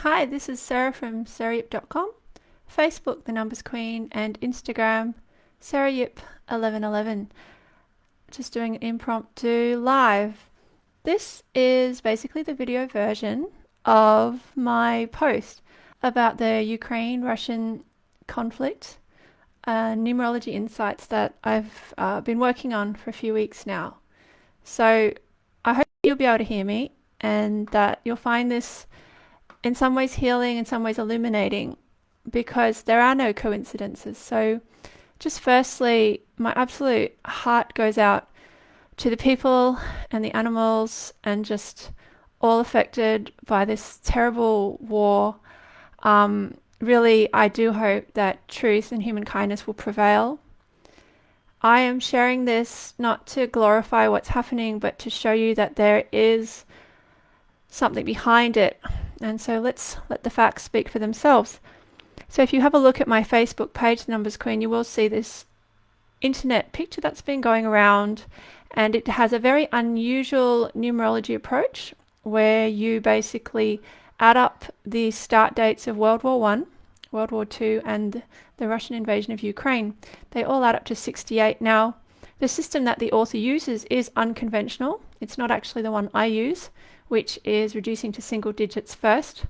Hi, this is Sarah from sarayip.com, Facebook The Numbers Queen, and Instagram sarayip1111. Just doing an impromptu live. This is basically the video version of my post about the Ukraine-Russian conflict, numerology insights that I've been working on for a few weeks now. So I hope you'll be able to hear me and that you'll find this in some ways healing, in some ways illuminating, because there are no coincidences. So just firstly, my absolute heart goes out to the people and the animals and just all affected by this terrible war. Really, I do hope that truth and human kindness will prevail. I am sharing this not to glorify what's happening, but to show you that there is something behind it. And so let's let the facts speak for themselves. So if you have a look at my Facebook page, The Numbers Queen, you will see this internet picture that's been going around, and it has a very unusual numerology approach where you basically add up the start dates of World War I, World War II, and the Russian invasion of Ukraine. They all add up to 68. Now, the system that the author uses is unconventional. It's not actually the one I use, which is reducing to single digits first.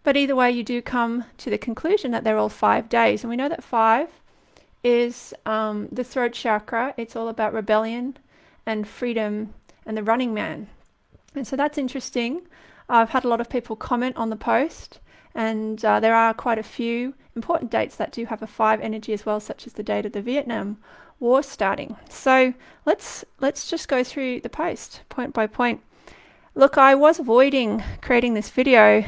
But either way, you do come to the conclusion that they're all 5 days. And we know that 5 is the throat chakra. It's all about rebellion and freedom and the running man. And so that's interesting. I've had a lot of people comment on the post, and there are quite a few important dates that do have a 5 energy as well, such as the date of the Vietnam War starting. So let's just go through the post point by point. Look, I was avoiding creating this video,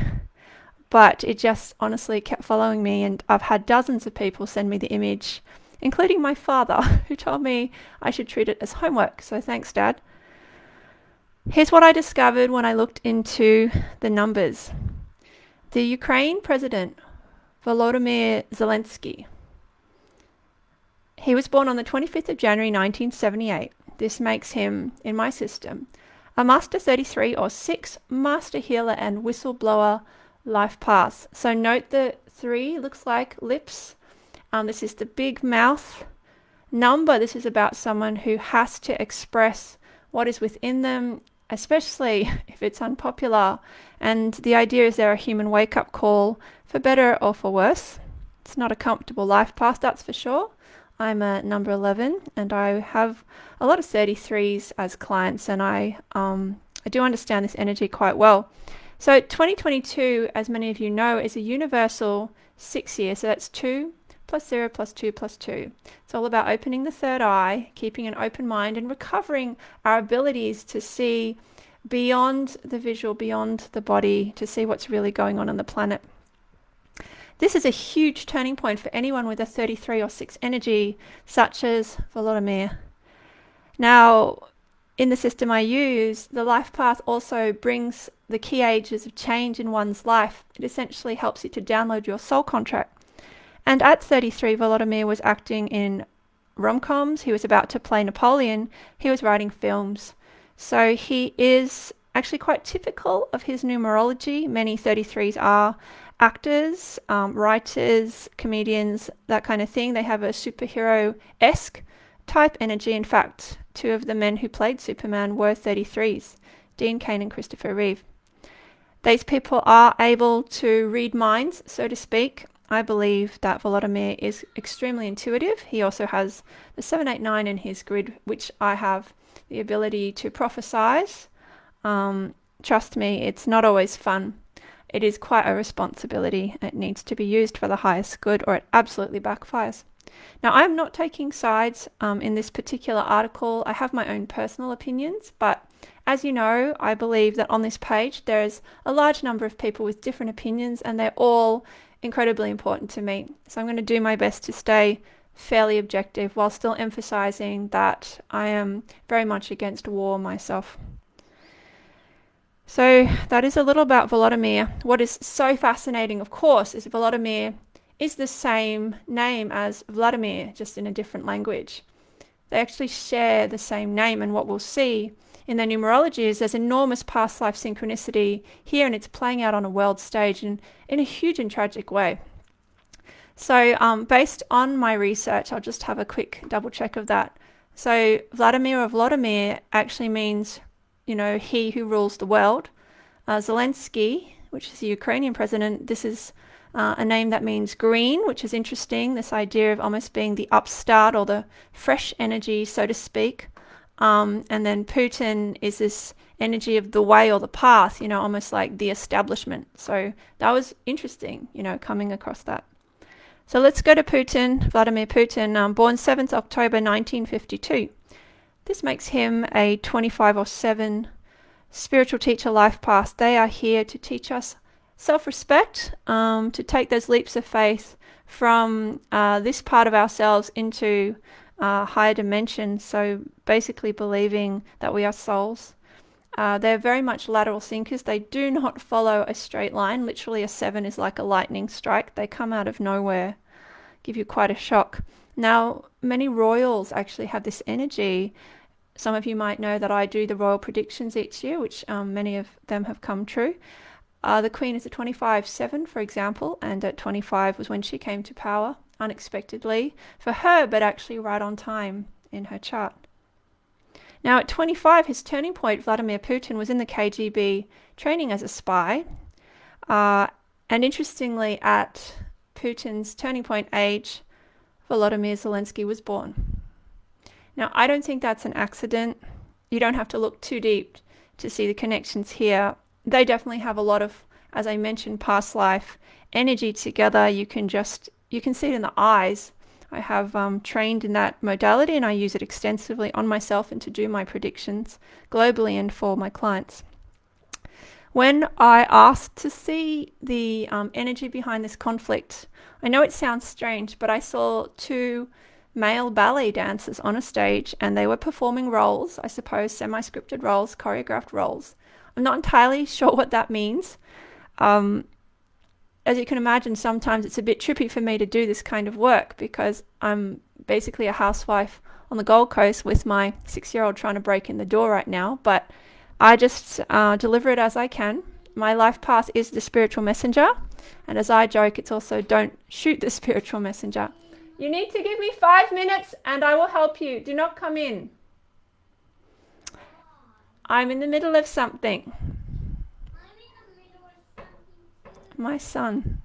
but it just honestly kept following me, and I've had dozens of people send me the image, including my father, who told me I should treat it as homework. So thanks, Dad. Here's what I discovered when I looked into the numbers. The Ukraine president, Volodymyr Zelensky, he was born on the 25th of January 1978. This makes him, in my system, a Master 33 or 6 Master Healer and Whistleblower life paths. So note the 3 looks like lips. This is the big mouth number. This is about someone who has to express what is within them, especially if it's unpopular. And the idea is they're a human wake-up call, for better or for worse. It's not a comfortable life path, that's for sure. I'm a number 11, and I have a lot of 33s as clients, and I do understand this energy quite well. So 2022, as many of you know, is a universal 6 year. So that's 2 plus 0 plus 2 plus 2. It's all about opening the third eye, keeping an open mind, and recovering our abilities to see beyond the visual, beyond the body, to see what's really going on the planet. This is a huge turning point for anyone with a 33 or 6 energy, such as Volodymyr. Now, in the system I use, the life path also brings the key ages of change in one's life. It essentially helps you to download your soul contract. And at 33, Volodymyr was acting in rom-coms. He was about to play Napoleon. He was writing films. So he is actually quite typical of his numerology. Many 33s are actors, writers, comedians, that kind of thing. They have a superhero-esque type energy. In fact, 2 of the men who played Superman were 33s, Dean Cain and Christopher Reeve. These people are able to read minds, so to speak. I believe that Volodymyr is extremely intuitive. He also has the 789 in his grid, which I have the ability to prophesize. Trust me, it's not always fun. It is quite a responsibility. It needs to be used for the highest good, or it absolutely backfires. Now, I'm not taking sides in this particular article. I have my own personal opinions, but as you know, I believe that on this page there's a large number of people with different opinions, and they're all incredibly important to me. So I'm going to do my best to stay fairly objective while still emphasizing that I am very much against war myself. So that is a little about Volodymyr. What is so fascinating, of course, is Volodymyr is the same name as Vladimir, just in a different language. They actually share the same name, and what we'll see in their numerology is there's enormous past life synchronicity here, and it's playing out on a world stage in a huge and tragic way. So based on my research, I'll just have a quick double check of that. So Vladimir or Volodymyr actually means, he who rules the world. Zelensky, which is the Ukrainian president, this is a name that means green, which is interesting, this idea of almost being the upstart or the fresh energy, so to speak. And then Putin is this energy of the way or the path, almost like the establishment. So that was interesting, coming across that. So let's go to Putin, Vladimir Putin, born 7th October 1952. This makes him a 25 or 7 spiritual teacher life path. They are here to teach us self-respect, to take those leaps of faith from this part of ourselves into higher dimensions. So basically believing that we are souls. They're very much lateral thinkers. They do not follow a straight line. Literally a 7 is like a lightning strike. They come out of nowhere, give you quite a shock. Now, many royals actually have this energy. Some of you might know that I do the royal predictions each year, which many of them have come true. The Queen is a 25-7, for example, and at 25 was when she came to power, unexpectedly for her, but actually right on time in her chart. Now, at 25, his turning point, Vladimir Putin, was in the KGB training as a spy. And interestingly, at Putin's turning point age, Volodymyr Zelensky was born. Now, I don't think that's an accident. You don't have to look too deep to see the connections here. They definitely have a lot of, as I mentioned, past life energy together. You can see it in the eyes. I have trained in that modality, and I use it extensively on myself and to do my predictions globally and for my clients. When I asked to see the energy behind this conflict, I know it sounds strange, but I saw 2 male ballet dancers on a stage, and they were performing roles, I suppose, semi-scripted roles, choreographed roles. I'm not entirely sure what that means. As you can imagine, sometimes it's a bit trippy for me to do this kind of work because I'm basically a housewife on the Gold Coast with my 6-year-old trying to break in the door right now, but I just deliver it as I can. My life path is the spiritual messenger, and as I joke, it's also don't shoot the spiritual messenger. You need to give me 5 minutes and I will help you. Do not come in. I'm in the middle of something. My son.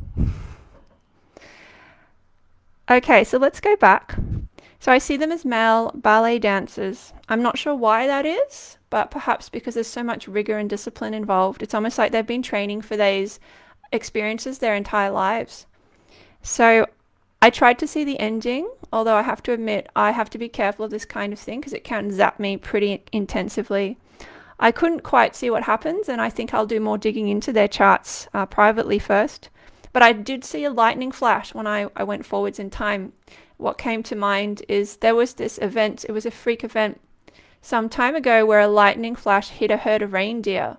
Okay, so let's go back. So I see them as male ballet dancers. I'm not sure why that is, but perhaps because there's so much rigor and discipline involved. It's almost like they've been training for these experiences their entire lives. So I tried to see the ending, although I have to admit I have to be careful of this kind of thing because it can zap me pretty intensively. I couldn't quite see what happens, and I think I'll do more digging into their charts privately first. But I did see a lightning flash when I went forwards in time. What came to mind is there was this event, it was a freak event some time ago where a lightning flash hit a herd of reindeer.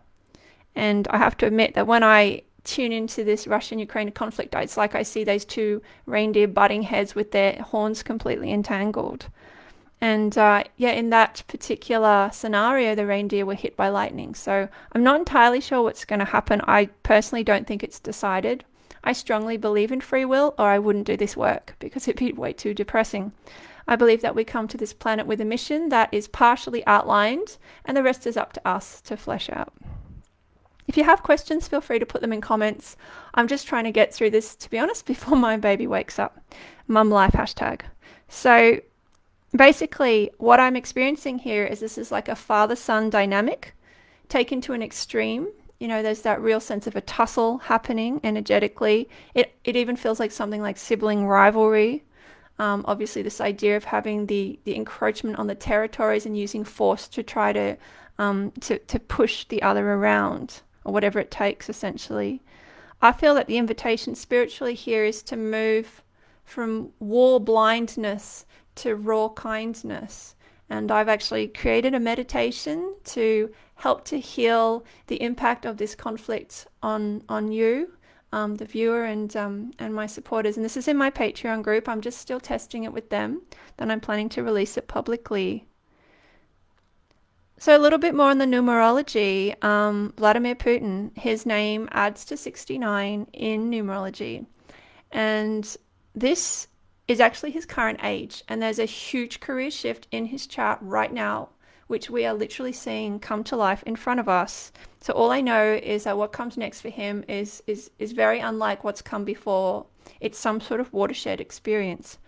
And I have to admit that when I tune into this Russian-Ukraine conflict, it's like I see those 2 reindeer butting heads with their horns completely entangled. And in that particular scenario, the reindeer were hit by lightning. So I'm not entirely sure what's going to happen. I personally don't think it's decided. I strongly believe in free will, or I wouldn't do this work because it'd be way too depressing. I believe that we come to this planet with a mission that is partially outlined, and the rest is up to us to flesh out. If you have questions, feel free to put them in comments. I'm just trying to get through this, to be honest, before my baby wakes up. Mum life hashtag. So basically, what I'm experiencing here is this is like a father-son dynamic taken to an extreme. There's that real sense of a tussle happening energetically. It even feels like something like sibling rivalry. Obviously, this idea of having the encroachment on the territories and using force to try to push the other around, or whatever it takes, essentially. I feel that the invitation spiritually here is to move from war blindness to raw kindness. And I've actually created a meditation to help to heal the impact of this conflict on you, the viewer, and my supporters. And this is in my Patreon group. I'm just still testing it with them. Then I'm planning to release it publicly. So a little bit more on the numerology. Vladimir Putin, his name adds to 69 in numerology. And this is actually his current age. And there's a huge career shift in his chart right now, which we are literally seeing come to life in front of us. So all I know is that what comes next for him is very unlike what's come before. It's some sort of watershed experience.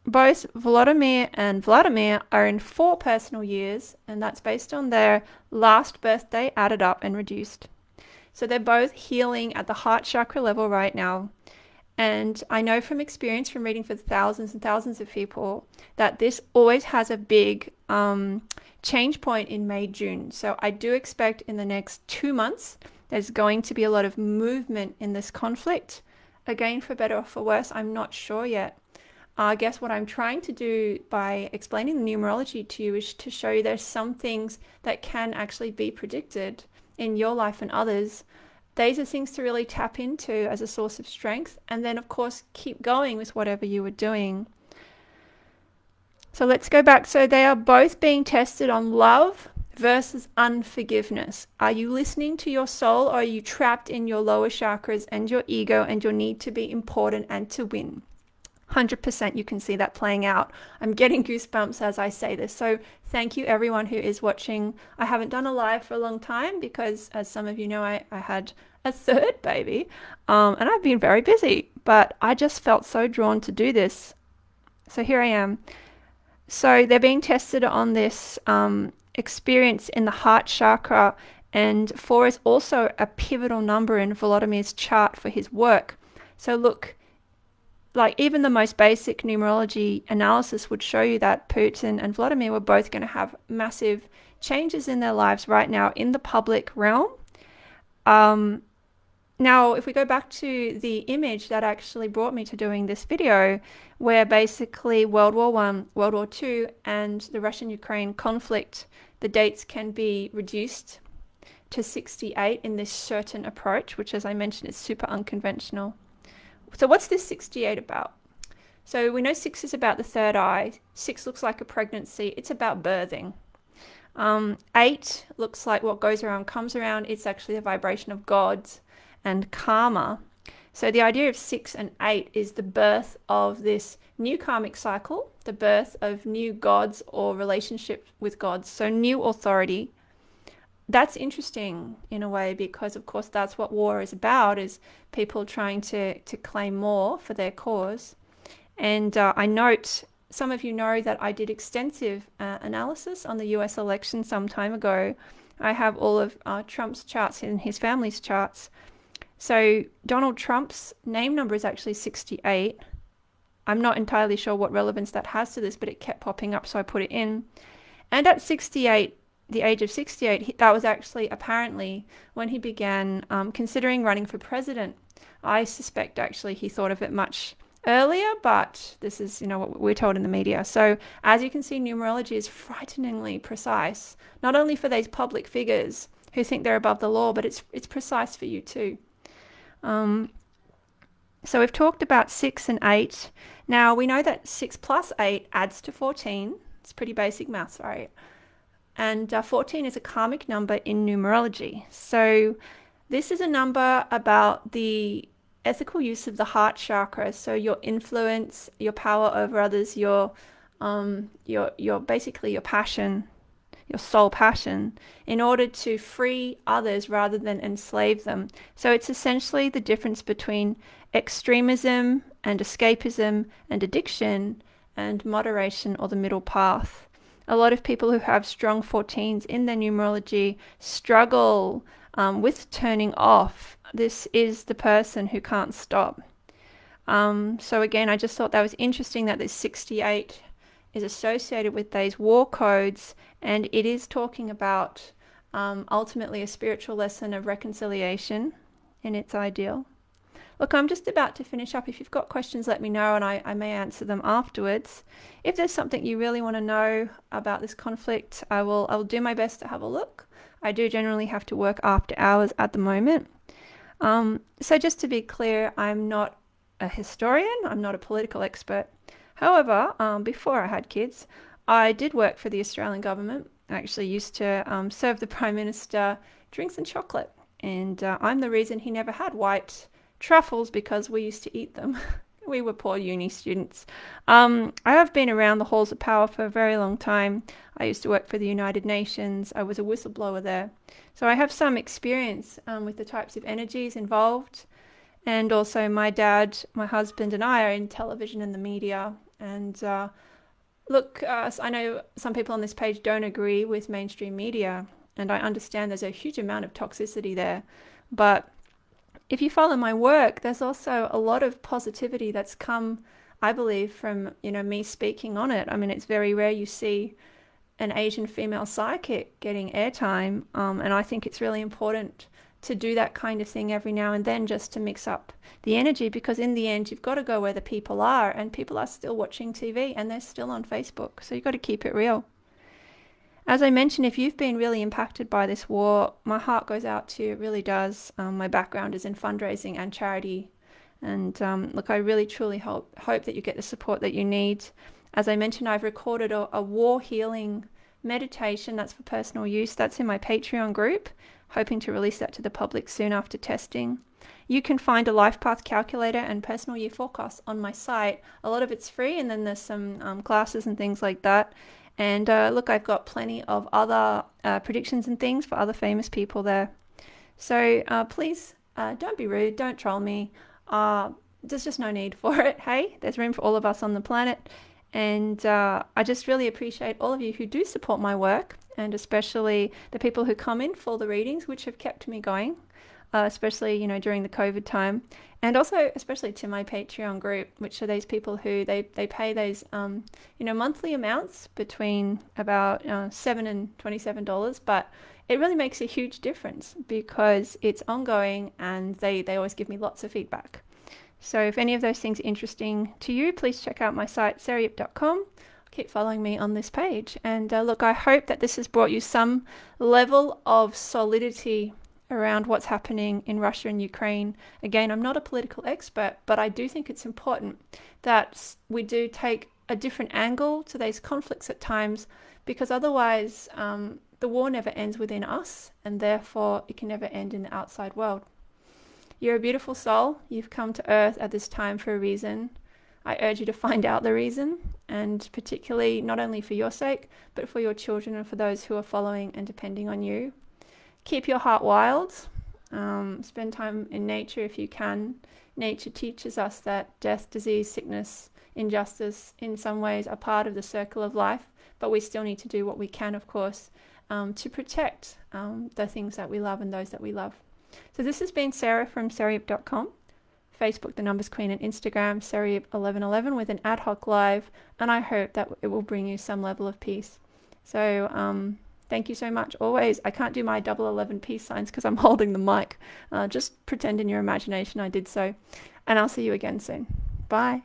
Both Volodymyr and Vladimir are in 4 personal years, and that's based on their last birthday added up and reduced. So they're both healing at the heart chakra level right now. And I know from experience, from reading for thousands and thousands of people, that this always has a big change point in May, June. So I do expect in the next 2 months, there's going to be a lot of movement in this conflict. Again, for better or for worse, I'm not sure yet. I guess what I'm trying to do by explaining the numerology to you is to show you there's some things that can actually be predicted in your life and others. These are things to really tap into as a source of strength, and then of course keep going with whatever you were doing. So let's go back. So they are both being tested on love versus unforgiveness. Are you listening to your soul, or are you trapped in your lower chakras and your ego and your need to be important and to win? 100% you can see that playing out. I'm getting goosebumps as I say this. So thank you everyone who is watching. I haven't done a live for a long time because, as some of you know, I had a 3rd baby, and I've been very busy, but I just felt so drawn to do this. So here I am. So they're being tested on this experience in the heart chakra, and 4 is also a pivotal number in Volodymyr's chart for his work. So look, like even the most basic numerology analysis would show you that Putin and Vladimir were both going to have massive changes in their lives right now in the public realm. Now, if we go back to the image that actually brought me to doing this video, where basically World War I, World War II, and the Russian-Ukraine conflict, the dates can be reduced to 68 in this certain approach, which, as I mentioned, is super unconventional. So what's this 68 about? So we know 6 is about the 3rd eye. 6 looks like a pregnancy. It's about birthing. 8 looks like what goes around comes around. It's actually the vibration of gods and karma. So the idea of 6 and 8 is the birth of this new karmic cycle, the birth of new gods or relationship with gods. So new authority. That's interesting in a way, because of course that's what war is about, is people trying to claim more for their cause. And I note, some of you know that I did extensive analysis on the US election some time ago. I have all of Trump's charts and his family's charts. So Donald Trump's name number is actually 68. I'm not entirely sure what relevance that has to this, but it kept popping up, so I put it in. And at 68, the age of 68, that was actually apparently when he began considering running for president. I suspect actually he thought of it much earlier, but this is, what we're told in the media. So as you can see, numerology is frighteningly precise, not only for these public figures who think they're above the law, but it's precise for you too. So we've talked about 6 and 8. Now we know that 6 plus 8 adds to 14. It's pretty basic maths, right? And 14 is a karmic number in numerology. So this is a number about the ethical use of the heart chakra. So your influence, your power over others, your basically your passion, your soul passion, in order to free others rather than enslave them. So it's essentially the difference between extremism and escapism and addiction and moderation, or the middle path. A lot of people who have strong 14s in their numerology struggle with turning off. This is the person who can't stop. So again, I just thought that was interesting that this 68 is associated with these war codes, and it is talking about ultimately a spiritual lesson of reconciliation in its ideal. Look, I'm just about to finish up. If you've got questions, let me know, and I may answer them afterwards. If there's something you really want to know about this conflict, I will do my best to have a look. I do generally have to work after hours at the moment. So just to be clear, I'm not a historian. I'm not a political expert. However, before I had kids, I did work for the Australian government. I actually used to serve the Prime Minister drinks and chocolate. And I'm the reason he never had white truffles, because we used to eat them. We were poor uni students. I have been around the halls of power for a very long time. I used to work for the United Nations. I was a whistleblower there. So I have some experience with the types of energies involved. And also my dad, my husband and I are in television and the media. And look, I know some people on this page don't agree with mainstream media. And I understand there's a huge amount of toxicity there. But if you follow my work, there's also a lot of positivity that's come, I believe, from, me speaking on it. I mean, it's very rare you see an Asian female psychic getting airtime. And I think it's really important to do that kind of thing every now and then, just to mix up the energy, because in the end, you've got to go where the people are, and people are still watching TV and they're still on Facebook. So you've got to keep it real. As I mentioned, if you've been really impacted by this war, my heart goes out to you. It really does. My background is in fundraising and charity. And look, I really, truly hope that you get the support that you need. As I mentioned, I've recorded a war healing meditation that's for personal use. That's in my Patreon group, hoping to release that to the public soon after testing. You can find a life path calculator and personal year forecast on my site. A lot of it's free, and then there's some classes and things like that. And look, I've got plenty of other predictions and things for other famous people there. So please don't be rude, don't troll me. There's just no need for it. Hey, there's room for all of us on the planet. And I just really appreciate all of you who do support my work, and especially the people who come in for the readings, which have kept me going, especially, during the COVID time. And also, especially to my Patreon group, which are these people who they pay those, monthly amounts between about $7 and $27. But it really makes a huge difference because it's ongoing, and they always give me lots of feedback. So if any of those things are interesting to you, please check out my site, sarayip.com. Keep following me on this page. And look, I hope that this has brought you some level of solidity around what's happening in Russia and Ukraine. Again, I'm not a political expert, but I do think it's important that we do take a different angle to these conflicts at times, because otherwise the war never ends within us, and therefore it can never end in the outside world. You're a beautiful soul. You've come to Earth at this time for a reason. I urge you to find out the reason, and particularly not only for your sake, but for your children and for those who are following and depending on you. Keep your heart wild. Spend time in nature if you can. Nature teaches us that death, disease, sickness, injustice in some ways are part of the circle of life, but we still need to do what we can, of course, to protect the things that we love and those that we love. So this has been Sarah from sarayip.com, Facebook, The Numbers Queen, and Instagram, sarayip1111, with an ad hoc live, and I hope that it will bring you some level of peace. So thank you so much. Always, I can't do my 11 peace signs because I'm holding the mic. Just pretend in your imagination I did so, and I'll see you again soon. Bye.